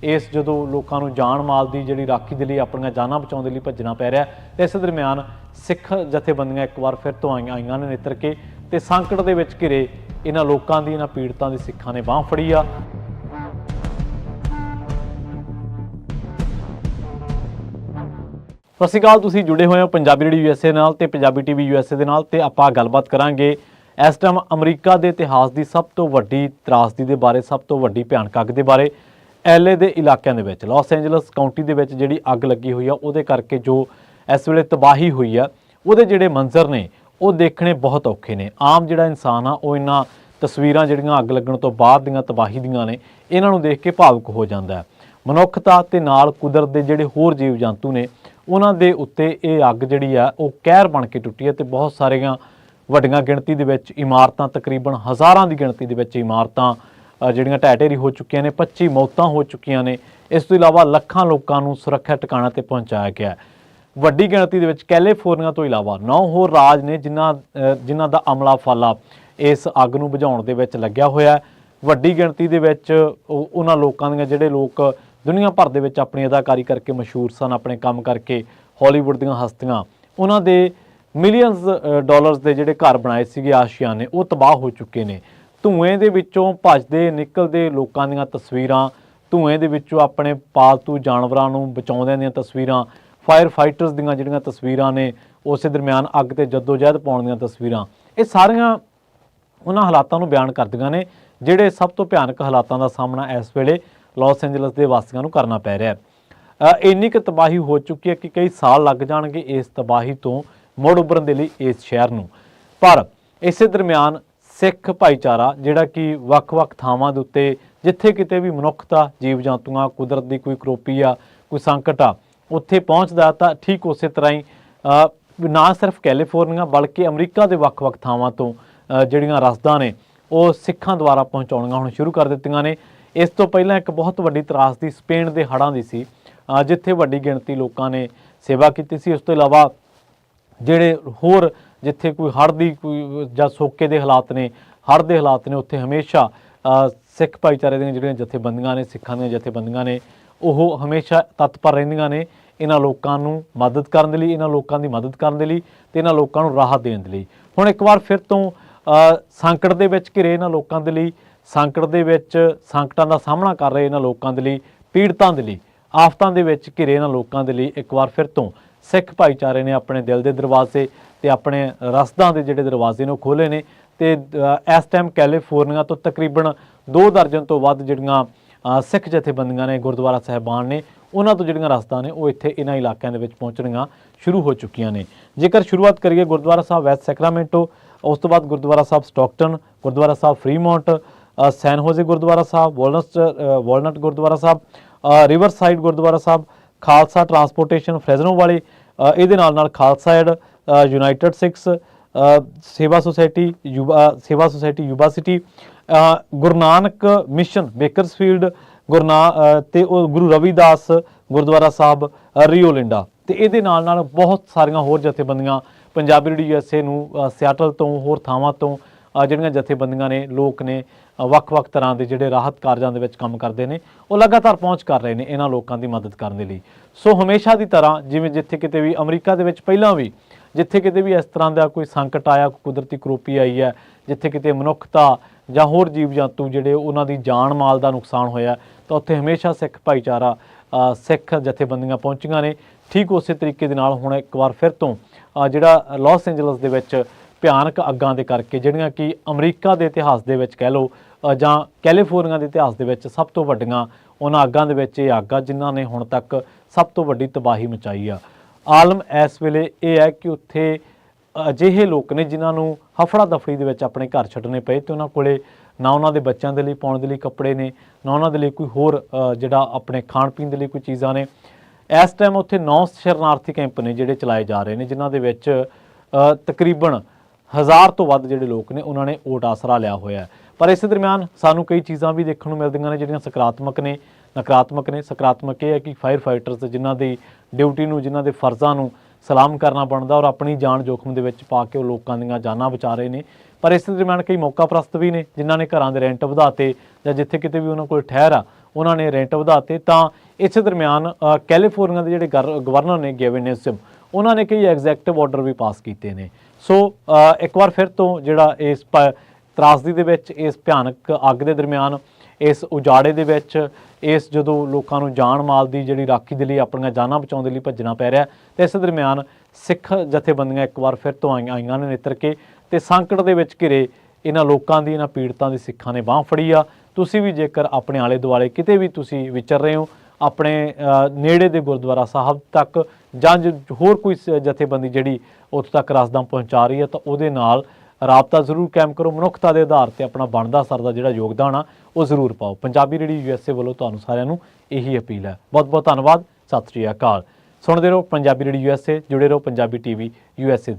ਇਸ ਜਦੋਂ ਲੋਕਾਂ ਨੂੰ ਜਾਨ ਮਾਲ ਦੀ ਜਿਹੜੀ ਰਾਖੀ ਦੇ ਲਈ ਆਪਣੀਆਂ ਜਾਨਾਂ ਬਚਾਉਣ ਦੇ ਲਈ ਭੱਜਣਾ ਪੈ ਰਿਹਾ ਤੇ ਇਸ ਦਰਮਿਆਨ ਸਿੱਖ ਜਥੇਬੰਦੀਆਂ ਇੱਕ ਵਾਰ ਫਿਰ ਤੋਂ ਆਈਆਂ ਨੇ ਨਿੱਤਰ ਕੇ ਤੇ ਸੰਕਟ ਦੇ ਵਿੱਚ ਘਿਰੇ ਇਹਨਾਂ ਲੋਕਾਂ ਦੀ ਇਹਨਾਂ ਪੀੜਤਾਂ ਦੀ ਸਿੱਖਾਂ ਨੇ ਬਾਂਹ ਫੜੀ ਆ। ਸਤਿ ਸ਼੍ਰੀ ਅਕਾਲ, ਤੁਸੀਂ ਜੁੜੇ ਹੋਏ ਹੋ ਪੰਜਾਬੀ ਰੇਡੀਓ ਯੂਐਸਏ ਨਾਲ ਤੇ ਪੰਜਾਬੀ ਟੀਵੀ ਯੂਐਸਏ ਦੇ ਨਾਲ ਤੇ ਆਪਾਂ ਗੱਲਬਾਤ ਕਰਾਂਗੇ ਇਸ ਟਾਈਮ ਅਮਰੀਕਾ ਦੇ ਇਤਿਹਾਸ ਦੀ ਸਭ ਤੋਂ ਵੱਡੀ ਤਰਾਸਦੀ ਦੇ ਬਾਰੇ, ਸਭ ਤੋਂ ਵੱਡੀ ਭਿਆਨਕ ਅੱਗ ਦੇ ਬਾਰੇ। LA ਦੇ ਇਲਾਕਿਆਂ ਦੇ ਵਿੱਚ ਲਾਸ ਐਂਜਲਸ ਕਾਉਂਟੀ ਦੇ ਵਿੱਚ ਜਿਹੜੀ ਅੱਗ ਲੱਗੀ ਹੋਈ ਆ ਉਹਦੇ ਕਰਕੇ ਜੋ ਇਸ ਵੇਲੇ ਤਬਾਹੀ ਹੋਈ ਆ ਉਹਦੇ ਜਿਹੜੇ ਮੰਜ਼ਰ ਨੇ ਉਹ ਦੇਖਣੇ ਬਹੁਤ ਔਖੇ ਨੇ। ਆਮ ਜਿਹੜਾ ਇਨਸਾਨ ਆ ਉਹ ਇਹਨਾਂ ਤਸਵੀਰਾਂ ਜਿਹੜੀਆਂ ਅੱਗ ਲੱਗਣ ਤੋਂ ਬਾਅਦ ਦੀਆਂ ਤਬਾਹੀ ਦੀਆਂ ਨੇ ਇਹਨਾਂ ਨੂੰ ਦੇਖ ਕੇ ਭਾਵੁਕ ਹੋ ਜਾਂਦਾ ਹੈ। ਮਨੁੱਖਤਾ ਤੇ ਨਾਲ ਕੁਦਰਤ ਦੇ ਜਿਹੜੇ ਹੋਰ ਜੀਵ ਜੰਤੂ ਨੇ ਉਹਨਾਂ ਦੇ ਉੱਤੇ ਇਹ ਅੱਗ ਜਿਹੜੀ ਆ ਉਹ ਕਹਿਰ ਬਣ ਕੇ ਟੁੱਟੀ ਹੈ ਤੇ ਬਹੁਤ ਸਾਰੀਆਂ ਵੱਡੀਆਂ ਗਿਣਤੀ ਦੇ ਵਿੱਚ ਇਮਾਰਤਾਂ, ਤਕਰੀਬਨ ਹਜ਼ਾਰਾਂ ਦੀ ਗਿਣਤੀ ਦੇ ਵਿੱਚ ਇਮਾਰਤਾਂ ਜਿਹੜੀਆਂ ਢਹਿ ਢੇਰੀ ਹੋ ਚੁੱਕੀਆਂ ਨੇ, 25 ਮੌਤਾਂ ਹੋ ਚੁੱਕੀਆਂ ਨੇ। ਇਸ ਤੋਂ ਇਲਾਵਾ ਲੱਖਾਂ ਲੋਕਾਂ ਨੂੰ ਸੁਰੱਖਿਆ ਟਿਕਾਣਾ ਤੇ ਪਹੁੰਚਾਇਆ ਗਿਆ। ਵੱਡੀ ਗਿਣਤੀ ਦੇ ਵਿੱਚ ਕੈਲੀਫੋਰਨੀਆ ਤੋਂ ਇਲਾਵਾ 9 ਹੋਰ ਰਾਜ ਨੇ ਜਿਨ੍ਹਾਂ ਦਾ ਅਮਲਾ ਫਾਲਾ ਇਸ ਅੱਗ ਨੂੰ ਬੁਝਾਉਣ ਦੇ ਵਿੱਚ ਲੱਗਿਆ ਹੋਇਆ। ਵੱਡੀ ਗਿਣਤੀ ਦੇ ਵਿੱਚ ਉਹਨਾਂ ਲੋਕਾਂ ਦੀਆਂ ਜਿਹੜੇ ਲੋਕ ਦੁਨੀਆ ਭਰ ਦੇ ਵਿੱਚ ਆਪਣੀ ਅਦਾਕਾਰੀ ਕਰਕੇ ਮਸ਼ਹੂਰ ਸਨ, ਆਪਣੇ ਕੰਮ ਕਰਕੇ ਹਾਲੀਵੁੱਡ ਦੀਆਂ ਹਸਤੀਆਂ, ਉਹਨਾਂ ਦੇ ਮਿਲੀਅਨਸ ਡਾਲਰਸ ਦੇ ਜਿਹੜੇ ਘਰ ਬਣਾਏ ਸੀਗੇ ਆਸ਼ੀਆਂ ਨੇ ਉਹ ਤਬਾਹ ਹੋ ਚੁੱਕੇ ਨੇ। ਧੂਏ ਦੇ ਵਿੱਚੋਂ ਭੱਜਦੇ ਨਿਕਲਦੇ ਲੋਕਾਂ ਦੀਆਂ ਤਸਵੀਰਾਂ, ਧੂਏ ਦੇ ਵਿੱਚੋਂ ਆਪਣੇ ਪਾਲਤੂ ਜਾਨਵਰਾਂ ਨੂੰ ਬਚਾਉਂਦਿਆਂ ਦੀਆਂ ਤਸਵੀਰਾਂ, ਫਾਇਰ ਫਾਈਟਰਸ ਦੀਆਂ ਜਿਹੜੀਆਂ ਤਸਵੀਰਾਂ ਨੇ ਉਸੇ ਦਰਮਿਆਨ ਅੱਗ ਤੇ ਜੱਦੋ-ਜਹਿਦ ਪਾਉਣ ਦੀਆਂ ਤਸਵੀਰਾਂ, ਇਹ ਸਾਰੀਆਂ ਉਹਨਾਂ ਹਾਲਾਤਾਂ ਨੂੰ ਬਿਆਨ ਕਰਦੀਆਂ ਨੇ ਜਿਹੜੇ ਸਭ ਤੋਂ ਭਿਆਨਕ ਹਾਲਾਤਾਂ ਦਾ ਸਾਹਮਣਾ ਇਸ ਵੇਲੇ ਲਾਸ ਐਂਜਲਸ ਦੇ ਵਾਸੀਆਂ ਨੂੰ ਕਰਨਾ ਪੈ ਰਿਹਾ ਹੈ। ਇੰਨੀ ਕੁ ਤਬਾਹੀ ਹੋ ਚੁੱਕੀ ਹੈ ਕਿ ਕਈ ਸਾਲ ਲੱਗ ਜਾਣਗੇ ਇਸ ਤਬਾਹੀ ਤੋਂ ਮੁੜ ਉੱਭਰਨ ਦੇ ਲਈ ਇਸ ਸ਼ਹਿਰ ਨੂੰ। ਪਰ ਇਸੇ ਦਰਮਿਆਨ ਸਿੱਖ ਭਾਈਚਾਰਾ ਜਿਹੜਾ ਕਿ ਵੱਖ-ਵੱਖ ਥਾਵਾਂ ਦੇ ਉੱਤੇ ਜਿੱਥੇ ਕਿਤੇ ਵੀ ਮਨੁੱਖਤਾ, ਜੀਵ ਜੰਤੂਆਂ, ਕੁਦਰਤ ਦੀ ਕੋਈ ਕਰੋਪੀ ਆ, ਕੋਈ ਸੰਕਟ ਆ, ਉੱਥੇ ਪਹੁੰਚਦਾ ਤਾਂ ਠੀਕ ਉਸੇ ਤਰ੍ਹਾਂ ਹੀ ਨਾ ਸਿਰਫ ਕੈਲੀਫੋਰਨੀਆ ਬਲਕਿ ਅਮਰੀਕਾ ਦੇ ਵੱਖ-ਵੱਖ ਥਾਵਾਂ ਤੋਂ ਜਿਹੜੀਆਂ ਰਸਦਾਂ ਨੇ ਉਹ ਸਿੱਖਾਂ ਦੁਆਰਾ ਪਹੁੰਚਾਉਣੀਆਂ ਹੁਣ ਸ਼ੁਰੂ ਕਰ ਦਿੱਤੀਆਂ ਨੇ। ਇਸ ਤੋਂ ਪਹਿਲਾਂ ਇੱਕ ਬਹੁਤ ਵੱਡੀ ਤਰਾਸਦੀ ਸਪੇਨ ਦੇ ਹੜ੍ਹਾਂ ਦੀ ਸੀ ਜਿੱਥੇ ਵੱਡੀ ਗਿਣਤੀ ਲੋਕਾਂ ਨੇ ਸੇਵਾ ਕੀਤੀ ਸੀ। ਉਸ ਤੋਂ ਇਲਾਵਾ ਜਿਹੜੇ ਹੋਰ ਜਿੱਥੇ ਕੋਈ ਹੜ੍ਹ ਦੀ ਕੋਈ ਜਾਂ ਸੋਕੇ ਦੇ ਹਾਲਾਤ ਨੇ, ਹੜ੍ਹ ਦੇ ਹਾਲਾਤ ਨੇ, ਉੱਥੇ ਹਮੇਸ਼ਾ ਸਿੱਖ ਭਾਈਚਾਰੇ ਦੀਆਂ ਜਿਹੜੀਆਂ ਜਥੇਬੰਦੀਆਂ ਨੇ, ਸਿੱਖਾਂ ਦੀਆਂ ਜਥੇਬੰਦੀਆਂ ਨੇ, ਉਹ ਹਮੇਸ਼ਾ ਤਤਪਰ ਰਹਿੰਦੀਆਂ ਨੇ ਇਹਨਾਂ ਲੋਕਾਂ ਨੂੰ ਮਦਦ ਕਰਨ ਦੇ ਲਈ, ਇਹਨਾਂ ਲੋਕਾਂ ਦੀ ਮਦਦ ਕਰਨ ਦੇ ਲਈ ਤੇ ਇਹਨਾਂ ਲੋਕਾਂ ਨੂੰ ਰਾਹਤ ਦੇਣ ਦੇ ਲਈ। ਹੁਣ ਇੱਕ ਵਾਰ ਫਿਰ ਤੋਂ ਸੰਕਟ ਦੇ ਵਿੱਚ ਘਿਰੇ ਇਹਨਾਂ ਲੋਕਾਂ ਦੇ ਲਈ, ਸੰਕਟ ਦੇ ਵਿੱਚ ਸੰਕਟਾਂ ਦਾ ਸਾਹਮਣਾ ਕਰ ਰਹੇ ਇਹਨਾਂ ਲੋਕਾਂ ਦੇ ਲਈ, ਪੀੜਤਾਂ ਦੇ ਲਈ, ਆਫਤਾਂ ਦੇ ਵਿੱਚ ਘਿਰੇ ਇਹਨਾਂ ਲੋਕਾਂ ਦੇ ਲਈ ਇੱਕ ਵਾਰ ਫਿਰ ਤੋਂ ਸਿੱਖ ਭਾਈਚਾਰੇ ਨੇ ਆਪਣੇ ਦਿਲ ਦੇ ਦਰਵਾਜ਼ੇ ਤੇ ਆਪਣੇ ਰਸਦਾਂ ਦੇ ਜਿਹੜੇ ਦਰਵਾਜ਼ੇ ਨੇ ਉਹ ਖੋਲ੍ਹੇ ਨੇ। ਤੇ ਇਸ ਟਾਈਮ ਕੈਲੀਫੋਰਨੀਆ ਤੋਂ ਤਕਰੀਬਨ 2 ਦਰਜਨ ਤੋਂ ਵੱਧ ਜਿਹੜੀਆਂ ਸਿੱਖ ਜਥੇਬੰਦੀਆਂ ਨੇ, ਗੁਰਦੁਆਰਾ ਸਾਹਿਬਾਨ ਨੇ, ਉਹਨਾਂ ਤੋਂ ਜਿਹੜੀਆਂ ਰਸਦਾਂ ਨੇ ਉਹ ਇੱਥੇ ਇਹਨਾਂ ਇਲਾਕਿਆਂ ਦੇ ਵਿੱਚ ਪਹੁੰਚਣੀਆਂ ਸ਼ੁਰੂ ਹੋ ਚੁੱਕੀਆਂ ਨੇ। ਜੇਕਰ ਸ਼ੁਰੂਆਤ ਕਰੀਏ ਗੁਰਦੁਆਰਾ ਸਾਹਿਬ ਵੈਸਟ ਸੈਕਰਾਮੈਂਟੋ, ਉਸ ਤੋਂ ਬਾਅਦ ਗੁਰਦੁਆਰਾ ਸਾਹਿਬ ਸਟਾਕਟਨ, ਗੁਰਦੁਆਰਾ ਸਾਹਿਬ ਫਰੀਮੌਂਟ, ਸੈਨ ਹੋਜ਼ੇ ਗੁਰਦੁਆਰਾ ਸਾਹਿਬ, ਵਾਲਨਟ ਗੁਰਦੁਆਰਾ ਸਾਹਿਬ, ਰਿਵਰ ਸਾਈਡ ਗੁਰਦੁਆਰਾ ਸਾਹਿਬ, ਖਾਲਸਾ ਟਰਾਂਸਪੋਰਟੇਸ਼ਨ ਫਰੈਜ਼ਨੋ ਵਾਲੇ, ਇਹਦੇ ਨਾਲ ਖਾਲਸਾ ਏਡ, ਯੂਨਾਈਟਿਡ ਸਿੱਖਸ ਸੇਵਾ society Yuba city, Guru Nanak mission Bakersfield, ਤੇ ਗੁਰੂ ਰਵੀਦਾਸ ਗੁਰਦੁਆਰਾ ਸਾਹਿਬ ਰਿਓਲਿੰਡਾ, ਤੇ ਇਹਦੇ ਨਾਲ ਬਹੁਤ ਸਾਰੀਆਂ ਹੋਰ ਜਥੇਬੰਦੀਆਂ ਪੰਜਾਬੀ ਰੇਡੀਓ ਯੂਐਸਏ ਨੂੰ ਸਿਆਟਲ ਤੋਂ ਹੋਰ ਥਾਵਾਂ ਤੋਂ ਜਿਹੜੀਆਂ ਜਥੇਬੰਦੀਆਂ ਨੇ, ਲੋਕ ਨੇ, ਵੱਖ-ਵੱਖ ਤਰ੍ਹਾਂ ਦੇ ਜਿਹੜੇ ਰਾਹਤ ਕਾਰਜਾਂ ਦੇ ਵਿੱਚ ਕੰਮ ਕਰਦੇ ਨੇ ਉਹ ਲਗਾਤਾਰ ਪਹੁੰਚ ਕਰ ਰਹੇ ਨੇ ਇਹਨਾਂ ਲੋਕਾਂ ਦੀ ਮਦਦ ਕਰਨ ਦੇ ਲਈ। ਸੋ ਹਮੇਸ਼ਾ ਦੀ ਤਰ੍ਹਾਂ ਜਿਵੇਂ ਜਿੱਥੇ ਕਿਤੇ ਵੀ ਅਮਰੀਕਾ ਦੇ ਵਿੱਚ ਪਹਿਲਾਂ ਵੀ ਜਿੱਥੇ ਕਿਤੇ ਵੀ ਇਸ ਤਰ੍ਹਾਂ ਦਾ ਕੋਈ ਸੰਕਟ ਆਇਆ, ਕੋਈ ਕੁਦਰਤੀ ਕਰੋਪੀ ਆਈ ਹੈ, ਜਿੱਥੇ ਕਿਤੇ ਮਨੁੱਖਤਾ ਜਾਂ ਹੋਰ ਜੀਵ ਜੰਤੂ ਜਿਹੜੇ ਉਹਨਾਂ ਦੀ ਜਾਨ ਮਾਲ ਦਾ ਨੁਕਸਾਨ ਹੋਇਆ ਤਾਂ ਉੱਥੇ ਹਮੇਸ਼ਾ ਸਿੱਖ ਭਾਈਚਾਰਾ, ਸਿੱਖ ਜਥੇਬੰਦੀਆਂ ਪਹੁੰਚੀਆਂ ਨੇ। ਠੀਕ ਉਸੇ ਤਰੀਕੇ ਦੇ ਨਾਲ ਹੁਣ ਇੱਕ ਵਾਰ ਫਿਰ ਤੋਂ ਜਿਹੜਾ ਲਾਸ ਐਂਜਲਸ ਦੇ ਵਿੱਚ ਭਿਆਨਕ ਅੱਗਾਂ ਦੇ ਕਰਕੇ ਜਿਹੜੀਆਂ ਕਿ ਅਮਰੀਕਾ ਦੇ ਇਤਿਹਾਸ ਦੇ ਵਿੱਚ ਕਹਿ ਲਓ ਜਾਂ ਕੈਲੀਫੋਰਨੀਆ ਦੇ ਇਤਿਹਾਸ ਦੇ ਵਿੱਚ ਸਭ ਤੋਂ ਵੱਡੀਆਂ ਉਹਨਾਂ ਅੱਗਾਂ ਦੇ ਵਿੱਚ ਇਹ ਅੱਗ ਆ ਜਿਨ੍ਹਾਂ ਨੇ ਹੁਣ ਤੱਕ ਸਭ ਤੋਂ ਵੱਡੀ ਤਬਾਹੀ ਮਚਾਈ ਆ। ਆਲਮ ਇਸ ਵੇਲੇ ਇਹ ਹੈ ਕਿ ਉੱਥੇ ਅਜਿਹੇ ਲੋਕ ਨੇ ਜਿਨ੍ਹਾਂ ਨੂੰ ਹਫੜਾ ਦਫੜੀ ਦੇ ਵਿੱਚ ਆਪਣੇ ਘਰ ਛੱਡਣੇ ਪਏ ਤੇ ਉਹਨਾਂ ਕੋਲੇ ਨਾ ਉਹਨਾਂ ਦੇ ਬੱਚਿਆਂ ਦੇ ਲਈ ਪਾਉਣ ਦੇ ਲਈ ਕੱਪੜੇ ਨੇ, ਨਾ ਉਹਨਾਂ ਦੇ ਲਈ ਕੋਈ ਹੋਰ ਜਿਹੜਾ ਆਪਣੇ ਖਾਣ ਪੀਣ ਦੇ ਲਈ ਕੋਈ ਚੀਜ਼ਾਂ ਨੇ। ਇਸ ਟਾਈਮ ਉੱਥੇ 9 ਸ਼ਰਨਾਰਥੀ ਕੈਂਪ ਨੇ ਜਿਹੜੇ ਚਲਾਏ ਜਾ ਰਹੇ ਨੇ ਜਿਨ੍ਹਾਂ ਦੇ ਵਿੱਚ ਤਕਰੀਬਨ 1000 ਤੋਂ ਵੱਧ ਜਿਹੜੇ ਲੋਕ ਨੇ ਉਹਨਾਂ ਨੇ ਓਟ ਆਸਰਾ ਲਿਆ ਹੋਇਆ। ਪਰ ਇਸ ਦਰਮਿਆਨ ਸਾਨੂੰ ਕਈ ਚੀਜ਼ਾਂ ਵੀ ਦੇਖਣ ਨੂੰ ਮਿਲਦੀਆਂ ਨੇ ਜਿਹੜੀਆਂ ਸਕਾਰਾਤਮਕ ਨੇ, ਨਕਾਰਾਤਮਕ ਨੇ। ਸਕਾਰਾਤਮਕ ਇਹ ਹੈ ਕਿ ਫਾਇਰ ਫਾਈਟਰਸ ਜਿਨ੍ਹਾਂ ਦੀ ਡਿਊਟੀ ਨੂੰ, ਜਿਨ੍ਹਾਂ ਦੇ ਫਰਜ਼ਾਂ ਨੂੰ ਸਲਾਮ ਕਰਨਾ ਬਣਦਾ ਔਰ ਆਪਣੀ ਜਾਨ ਜੋਖਮ ਦੇ ਵਿੱਚ ਪਾ ਕੇ ਉਹ ਲੋਕਾਂ ਦੀਆਂ ਜਾਨਾਂ ਬਚਾ ਰਹੇ ਨੇ। ਪਰ ਇਸ ਦਰਮਿਆਨ ਕਈ ਮੌਕਾ ਪ੍ਰਸਤ ਵੀ ਨੇ ਜਿਨ੍ਹਾਂ ਨੇ ਘਰਾਂ ਦੇ ਰੈਂਟ ਵਧਾਤੇ ਜਾਂ ਜਿੱਥੇ ਕਿਤੇ ਵੀ ਉਹਨਾਂ ਕੋਲ ਠਹਿਰ ਆ ਉਹਨਾਂ ਨੇ ਰੈਂਟ ਵਧਾਤੇ। ਤਾਂ ਇਸੇ ਦਰਮਿਆਨ ਕੈਲੀਫੋਰਨੀਆ ਦੇ ਜਿਹੜੇ ਗਵਰਨਰ ਨੇ ਗੇਵਿਨ ਨਿਊਸਮ, ਉਹਨਾਂ ਨੇ ਕਈ ਐਗਜ਼ੈਕਟਿਵ ਆਰਡਰ ਵੀ ਪਾਸ ਕੀਤੇ ਨੇ। ਸੋ ਇੱਕ ਵਾਰ ਫਿਰ ਤੋਂ ਜਿਹੜਾ ਇਸ ਤਰਾਸਦੀ ਦੇ ਵਿੱਚ, ਇਸ ਭਿਆਨਕ ਅੱਗ ਦੇ ਦਰਮਿਆਨ, ਇਸ ਉਜਾੜੇ ਦੇ ਵਿੱਚ, ਇਸ ਜਦੋਂ ਲੋਕਾਂ ਨੂੰ ਜਾਨ ਮਾਲ ਦੀ ਜਿਹੜੀ ਰਾਖੀ ਦੇ ਲਈ, ਆਪਣੀਆਂ ਜਾਨਾਂ ਬਚਾਉਣ ਦੇ ਲਈ ਭੱਜਣਾ ਪੈ ਰਿਹਾ, ਤੇ ਇਸ ਦਰਮਿਆਨ ਸਿੱਖ ਜਥੇਬੰਦੀਆਂ ਇੱਕ ਵਾਰ ਫਿਰ ਤੋਂ ਆਈਆਂ ਨੇ ਨਿੱਤਰ ਕੇ, ਤੇ ਸੰਕਟ ਦੇ ਵਿੱਚ ਘਿਰੇ ਇਹਨਾਂ ਲੋਕਾਂ ਦੀ, ਇਹਨਾਂ ਪੀੜਤਾਂ ਦੀ ਸਿੱਖਾਂ ਨੇ ਬਾਂਹ ਫੜੀ ਆ। ਤੁਸੀਂ ਵੀ ਜੇਕਰ ਆਪਣੇ ਆਲੇ ਦੁਆਲੇ ਕਿਤੇ ਵੀ ਤੁਸੀਂ ਵਿਚਰ ਰਹੇ ਹੋ, ਆਪਣੇ ਨੇੜੇ ਦੇ ਗੁਰਦੁਆਰਾ ਸਾਹਿਬ ਤੱਕ ਜਾਂ ਹੋਰ ਕੋਈ ਜਥੇਬੰਦੀ ਜਿਹੜੀ ਉੱਥੋਂ ਤੱਕ ਰਸਦਾਂ ਪਹੁੰਚਾ ਰਹੀ ਹੈ, ਤਾਂ ਉਹਦੇ ਨਾਲ ਰਾਬਤਾ ਜ਼ਰੂਰ ਕਾਇਮ ਕਰੋ। ਮਨੁੱਖਤਾ ਦੇ ਆਧਾਰ ਤੇ ਆਪਣਾ ਬਣਦਾ ਸਰਦਾ ਜਿਹੜਾ ਯੋਗਦਾਨ ਆ ਉਹ ਜ਼ਰੂਰ ਪਾਓ। ਪੰਜਾਬੀ ਰੇਡੀਓ USA ਵੱਲੋਂ ਤੁਹਾਨੂੰ ਸਾਰਿਆਂ ਨੂੰ ਇਹੀ ਅਪੀਲ ਹੈ। ਬਹੁਤ ਬਹੁਤ ਧੰਨਵਾਦ। ਸਤਿ ਸ਼੍ਰੀ ਅਕਾਲ। ਸੁਣਦੇ ਰਹੋ ਪੰਜਾਬੀ ਰੇਡੀਓ USA, ਜੁੜੇ ਰਹੋ ਪੰਜਾਬੀ TV USA।